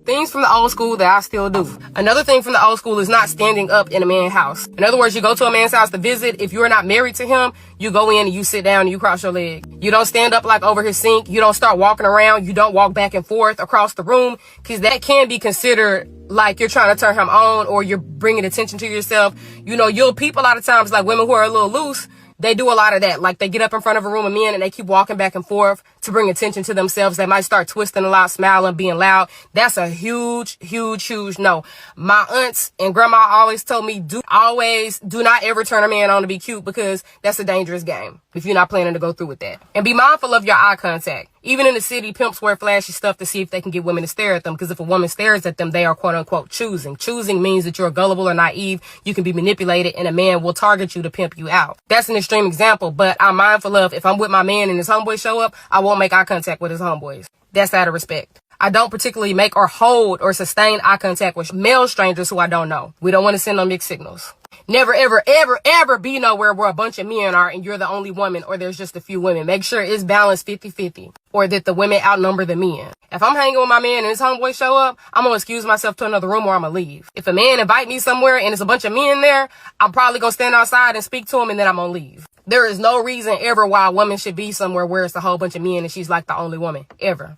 Things from the old school that I still do. Another thing from the old school is not standing up in a man's house. In other words, you go to a man's house to visit. If you're not married to him, you go in and you sit down and you cross your leg. You don't stand up like over his sink. You don't start walking around. You don't walk back and forth across the room, because that can be considered like you're trying to turn him on or you're bringing attention to yourself. You know, you'll peep a lot of times, like women who are a little loose, they do a lot of that. Like they get up in front of a room of men and they keep walking back and forth to bring attention to themselves. They might start twisting a lot, smiling, being loud. That's a huge, huge, huge no. My aunts and grandma always told me, do not ever turn a man on to be cute, because that's a dangerous game if you're not planning to go through with that. And be mindful of your eye contact. Even in the city, pimps wear flashy stuff to see if they can get women to stare at them, because if a woman stares at them, they are quote unquote choosing. Choosing means that you're gullible or naive. You can be manipulated and a man will target you to pimp you out. That's an extreme example, but I'm mindful of, if I'm with my man and his homeboys show up, I won't make eye contact with his homeboys. That's out of respect. I don't particularly make or hold or sustain eye contact with male strangers who I don't know. We don't want to send no mixed signals. Never, ever, ever, ever be nowhere where a bunch of men are and you're the only woman, or there's just a few women. Make sure it's balanced 50-50, or that the women outnumber the men. If I'm hanging with my man and his homeboy show up, I'm going to excuse myself to another room or I'm going to leave. If a man invite me somewhere and there's a bunch of men there, I'm probably going to stand outside and speak to him and then I'm going to leave. There is no reason ever why a woman should be somewhere where it's a whole bunch of men and she's like the only woman, ever.